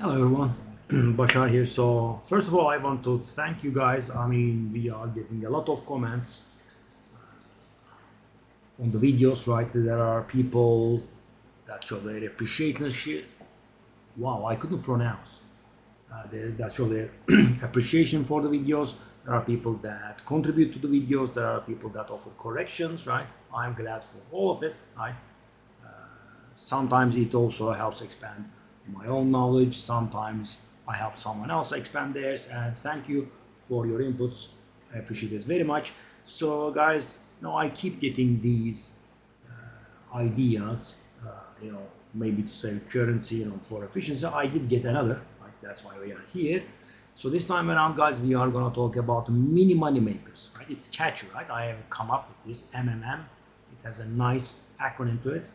Hello everyone, Bashar here. So first of all, I want to thank you guys. I mean, we are getting a lot of comments on the videos, right? There are people that show their appreciation. Wow, I couldn't pronounce. That show their appreciation for the videos. There are people that contribute to the videos. There are people that offer corrections, right? I'm glad for all of it, right? Sometimes it also helps expand my own knowledge. Sometimes I help someone else expand theirs. And thank you for your inputs. I appreciate it very much. So, guys, I keep getting these ideas, maybe to save currency, for efficiency. I did get another, right? That's why we are here. So this time around, guys, we are gonna talk about mini money makers, right? It's catchy, right? I have come up with this MMM. It has a nice acronym to it.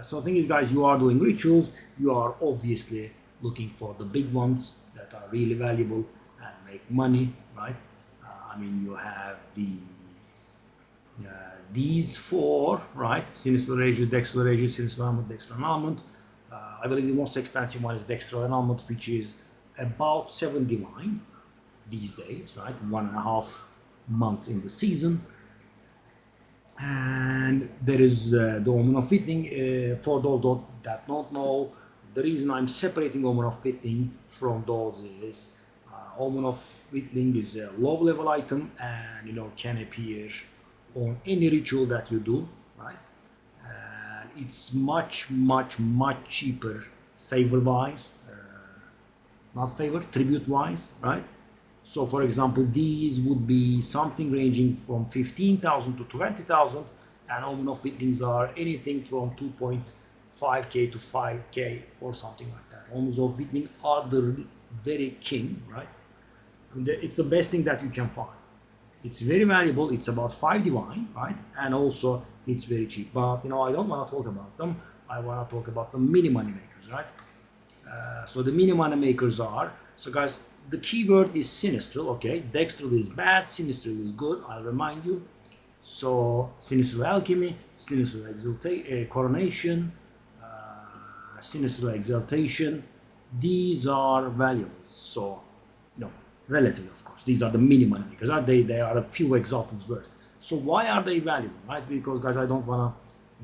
So the thing is, guys, you are doing rituals. You are obviously looking for the big ones that are really valuable and make money, right? I mean, you have these four, right? Sinistral Regis, Dextral Regis, Sinistral Element, Dextral Element. I believe the most expensive one is Dextral Element, which is about 7 divine these days, right? 1.5 months in the season. And there is the Omen of Fitting. For those that don't know, the reason I'm separating Omen of Fitting from those is Omen of Fitting is a low level item and can appear on any ritual that you do, right? And it's much cheaper favor wise, not favor, tribute wise, right? So for example, these would be something ranging from 15,000 to 20,000, and Omen of Fittings are anything from 2.5k to 5k or something like that. Omens of Fitting are the very king, right? And it's the best thing that you can find. It's very valuable. It's about 5 divine, right? And also it's very cheap. But I don't want to talk about them. I want to talk about the mini money makers, right? So the mini money makers are, so guys, the keyword is Sinistral, okay? Dextral is bad, Sinistral is good, I'll remind you. So Sinistral Alchemy, Sinistral Coronation, Sinistral Exaltation, these are valuable. So, relatively, of course, these are the mini money makers. They are a few Exalteds worth. So why are they valuable, right? Because, guys, I don't want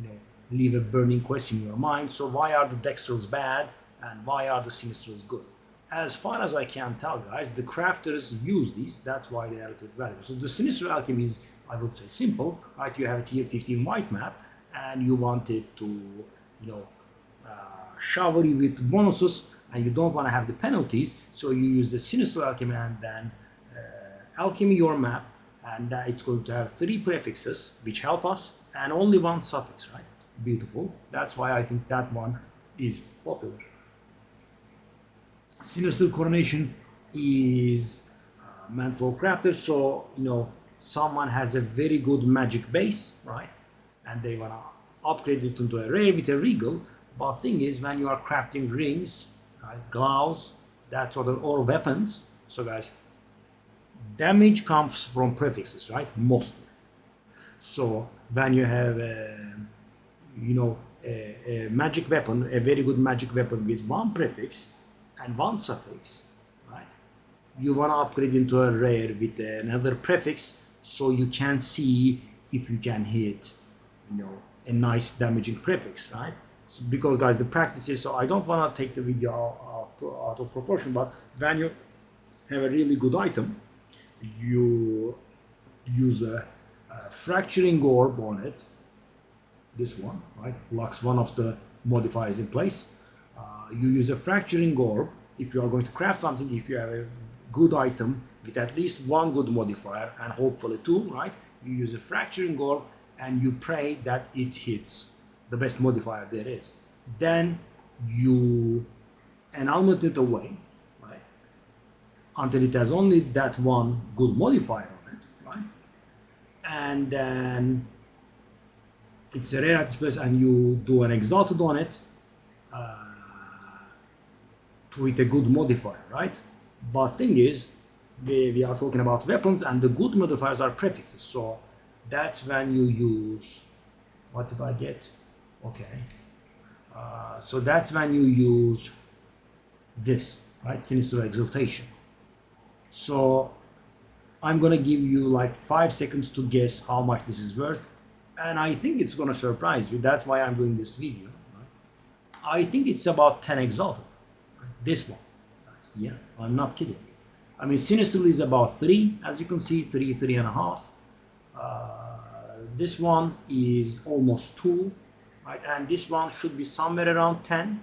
to, leave a burning question in your mind. So why are the Dextrals bad and why are the Sinistrals good? As far as I can tell, guys, the crafters use these. That's why they are good value. So the Sinistral Alchemy is, I would say, simple, right? You have a tier 15 white map, and you want it to, shower you with bonuses, and you don't want to have the penalties. So you use the Sinistral Alchemy and then alchemy your map, and it's going to have 3 prefixes which help us, and only 1 suffix, right? Beautiful. That's why I think that one is popular. Sinistral Coronation is meant for crafters, so someone has a very good magic base, right? And they wanna upgrade it into a rare with a regal. But thing is, when you are crafting rings, right, gloves, that sort of, or weapons, so guys, damage comes from prefixes, right? Mostly. So when you have a magic weapon, a very good magic weapon with 1 prefix and 1 suffix, right? You want to upgrade into a rare with another prefix, so you can see if you can hit, a nice damaging prefix, right? So because, guys, the practice is, so I don't want to take the video out of proportion, but when you have a really good item, you use a fracturing orb on it. This one, right, locks one of the modifiers in place. You use a fracturing orb if you are going to craft something. If you have a good item with at least 1 good modifier and hopefully 2, right, you use a fracturing orb and you pray that it hits the best modifier there is. Then you annulment it away, right, until it has only that 1 good modifier on it, right? And then it's a rare at this place, and you do an Exalted on it to hit a good modifier, right? But thing is, we are talking about weapons, and the good modifiers are prefixes. So that's when you use, what did I get? Okay. So that's when you use this, right? Sinistral Exaltation. So I'm gonna give you like 5 seconds to guess how much this is worth, and I think it's gonna surprise you. That's why I'm doing this video. Right? I think it's about 10 Exalted. Right? This one. Yeah, I'm not kidding. I mean, Sinistral is about 3, as you can see, 3, 3.5. This one is almost 2, right? And this one should be somewhere around 10.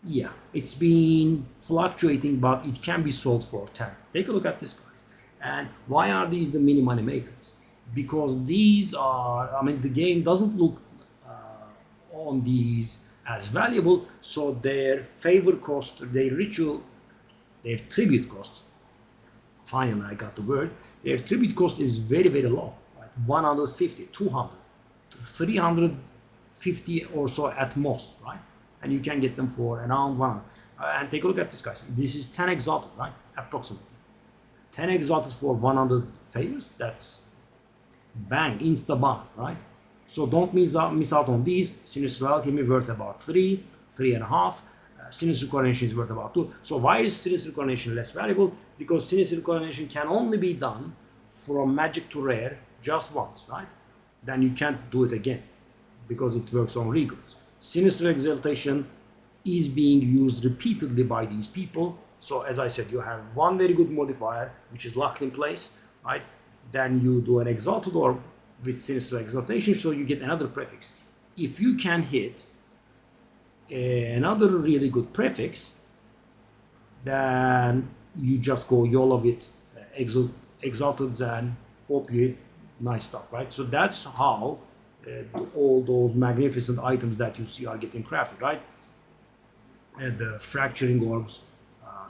Yeah, it's been fluctuating, but it can be sold for 10. Take a look at this, guys. And why are these the mini money makers? Because these are, I mean, the game doesn't look on these as valuable, so their favor cost, their ritual, their tribute cost, finally I got the word, their tribute cost is very, very low, right? 150, 200, 350 or so at most, right? And you can get them for around 100. And take a look at this, guys. This is 10 Exalted, right? Approximately. 10 Exalted for 100 favors, that's bang, insta-buy, right? So don't miss out on these. Sinistral Alchemy worth about 3, 3.5. Sinistral Coronation is worth about 2. So why is Sinistral Coronation less valuable? Because Sinistral Coronation can only be done from magic to rare just once, right? Then you can't do it again because it works on regals. Sinistral Exaltation is being used repeatedly by these people. So as I said, you have one very good modifier which is locked in place, right? Then you do an Exalted orb with Sinistral Exaltation, so you get another prefix. If you can hit another really good prefix, then you just go YOLO with Exalted and hope you hit nice stuff, right? So that's how all those magnificent items that you see are getting crafted, right? And the fracturing orbs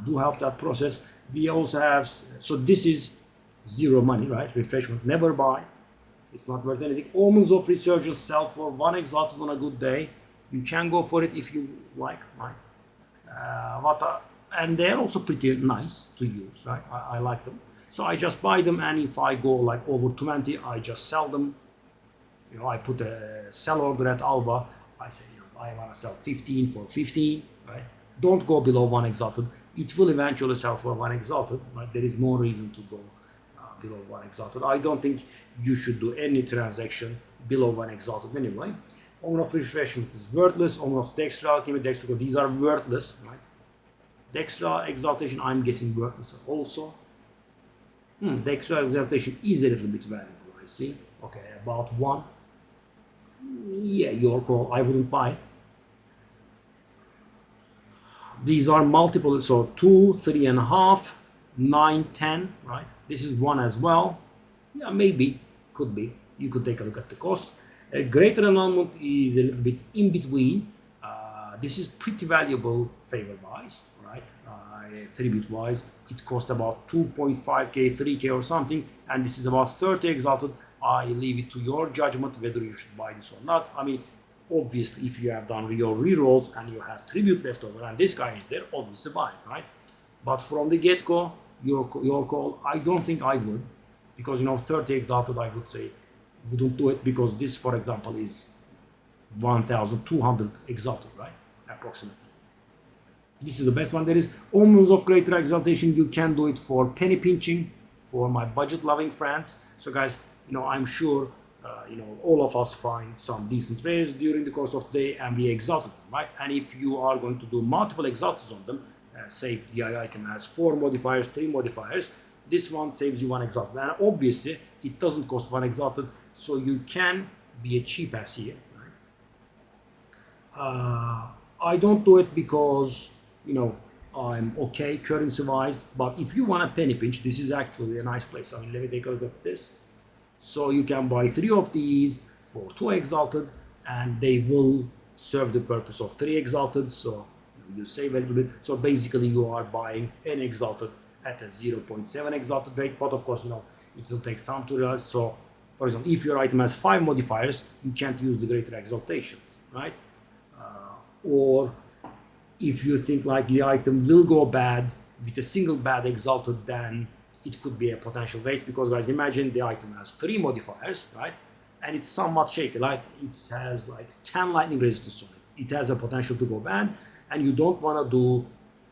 do help that process. We also have, so this is 0 money, right? Refreshment, never buy. It's not worth anything. Omens of Resurgence sell for 1 Exalted on a good day. You can go for it if you like, right? And they're also pretty nice to use, right? I like them. So I just buy them, and if I go like over 20, I just sell them. You know, I put a sell order at Alba. I say, you know, I want to sell 15 for 15, right? Don't go below 1 Exalted. It will eventually sell for 1 Exalted, right? There is no reason to go below 1 Exalted. I don't think you should do any transaction below 1 Exalted anyway. Omen of Refreshment is worthless. Omen of Dextral, Dextral, these are worthless, right? Dextral Exaltation, I'm guessing worthless also. Dextral Exaltation is a little bit valuable, I see. Okay, about 1. Yeah, your call. I wouldn't buy it. These are multiple, so 2, 3.5, 9, 10, right? This is 1 as well. Yeah, maybe, could be. You could take a look at the cost. Greater Annulment is a little bit in between. This is pretty valuable favor-wise, right? Tribute-wise, it costs about 2.5k, 3k or something, and this is about 30 Exalted. I leave it to your judgment whether you should buy this or not. I mean, obviously, if you have done your rerolls and you have tribute left over, and this guy is there, obviously buy it, right? But from the get-go, your call. I don't think I would, because, you know, 30 Exalted, I would say, wouldn't do it, because this, for example, is 1,200 Exalted, right? Approximately. This is the best one there is. Omens of Greater Exaltation, you can do it for penny pinching for my budget-loving friends. So, guys, you know, I'm sure, you know, all of us find some decent rares during the course of the day, and we exalted them, right? And if you are going to do multiple exalteds on them, say if the item has 4 modifiers, 3 modifiers, this one saves you 1 exalted. And obviously, it doesn't cost 1 exalted, so you can be a cheap ass here, right? I don't do it because, you know, I'm okay currency-wise, but if you want a penny pinch, this is actually a nice place. I mean, let me take a look at this. So you can buy 3 of these for 2 exalted, and they will serve the purpose of 3 exalted, so you save a little bit. So basically you are buying an exalted at a 0.7 exalted rate, but of course, you know, it will take time to realize. So for example, if your item has 5 modifiers, you can't use the greater exaltations, right? Or if you think like the item will go bad with a single bad exalted, then it could be a potential waste, because guys, imagine the item has 3 modifiers, right? And it's somewhat shaky, like it has like 10 lightning resistance on it. It has a potential to go bad. and you don't want to do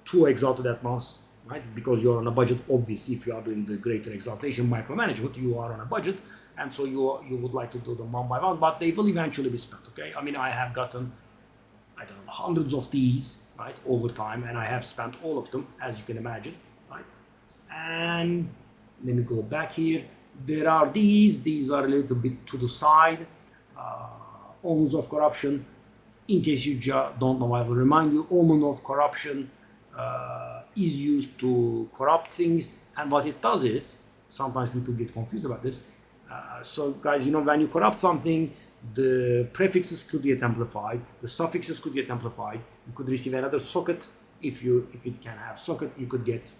2 exalted at once, right? Because you're on a budget. Obviously, if you are doing the greater exaltation micromanagement, you are on a budget, and so you would like to do them one by one, but they will eventually be spent. Okay, I mean, I have gotten, I don't know, hundreds of these, right, over time, and I have spent all of them, as you can imagine, right? And let me go back here. There are these are a little bit to the side, omens of corruption. In case you don't know, I will remind you, omen of corruption is used to corrupt things, and what it does is, sometimes people get confused about this. So guys, you know, when you corrupt something, the prefixes could get amplified, the suffixes could get amplified. You could receive another socket. If it can have socket, you could get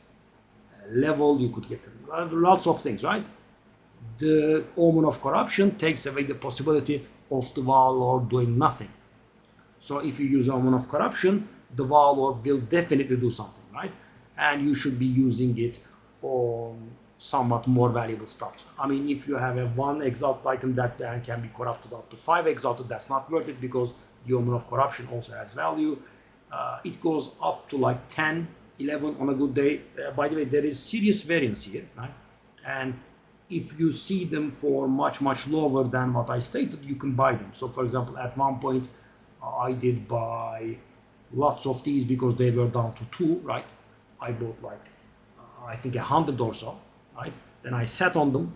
level, you could get lots of things, right? The omen of corruption takes away the possibility of the warlord doing nothing. So if you use omen of corruption, the warlord will definitely do something, right? And you should be using it on somewhat more valuable stuff. I mean, if you have a 1 exalted item that then can be corrupted up to 5 exalted, that's not worth it, because the omen of corruption also has value. It goes up to like 10, 11 on a good day. By the way, there is serious variance here, right? And if you see them for much lower than what I stated, you can buy them. So for example, at one point I did buy lots of these because they were down to 2, right? I bought like I think 100 or so, right? Then I sat on them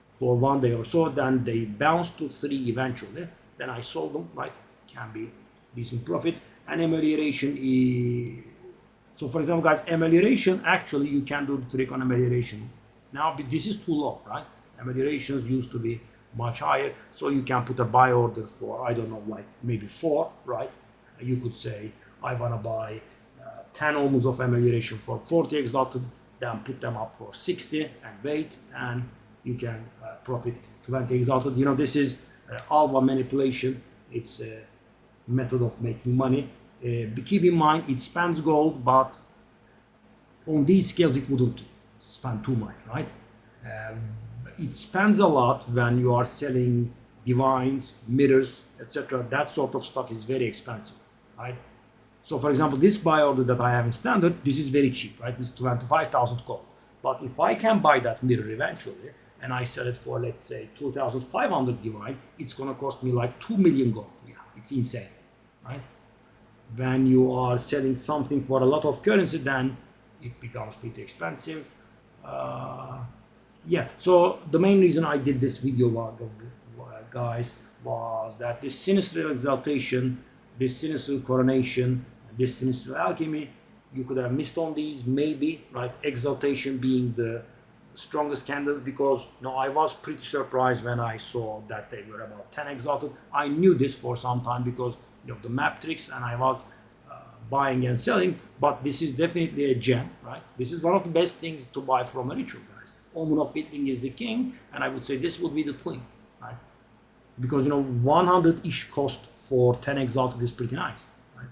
for 1 day or so, then they bounced to 3 eventually. Then I sold them, right? Can be decent profit. And amelioration is, so for example guys, amelioration, actually you can do the trick on amelioration. Now this is too low, right? Ameliorations used to be much higher, so you can put a buy order for, I don't know, like maybe 4, right? You could say I want to buy 10 omens of amelioration for 40 exalted, then put them up for 60 and wait, and you can profit 20 exalted. You know, this is alpha manipulation. It's a method of making money. Keep in mind it spends gold, but on these scales it wouldn't spend too much, right? It spends a lot when you are selling divines, mirrors, etc. That sort of stuff is very expensive, right? So for example, this buy order that I have in standard, this is very cheap, right? This is 25,000 gold. But if I can buy that mirror eventually, and I sell it for, let's say, 2,500 divine, it's gonna cost me like 2 million gold. Yeah, it's insane, right? When you are selling something for a lot of currency, then it becomes pretty expensive. Yeah, so the main reason I did this video, guys, was that this Sinistral Exaltation, this Sinistral Coronation, this Sinistral Alchemy, you could have missed on these, maybe, right? Exaltation being the strongest candidate, because you know, I was pretty surprised when I saw that they were about 10 exalted. I knew this for some time because of the map tricks, and I was buying and selling, but this is definitely a gem, right? This is one of the best things to buy from a ritual, guys. Omen of Witling is the king, and I would say this would be the queen, right? Because, you know, 100-ish cost for 10 exalted is pretty nice, right?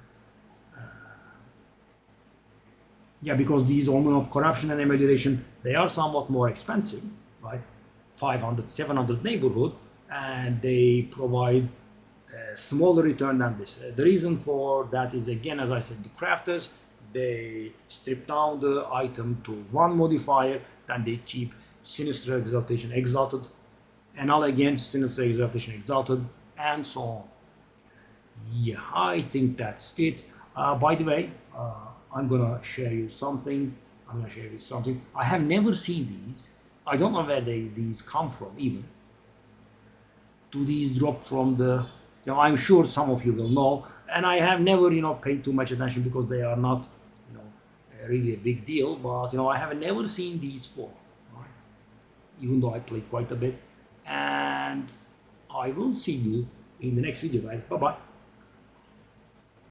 Yeah, because these Omen of Corruption and Amelioration, they are somewhat more expensive, right? 500, 700 neighborhood, and they provide a smaller return than this. The reason for that is, again, as I said, the crafters, they strip down the item to 1 modifier, then they keep Sinistral Exaltation Exalted, and all again, Sinistral Exaltation Exalted, and so on. Yeah, I think that's it. By the way, I'm gonna share you something. I have never seen these. I don't know where these come from even. Do these drop from the, you know, I'm sure some of you will know, and I have never, you know, paid too much attention because they are not, you know, really a big deal, but, you know, I have never seen these for, right? Even though I played quite a bit, and I will see you in the next video, guys. Bye-bye.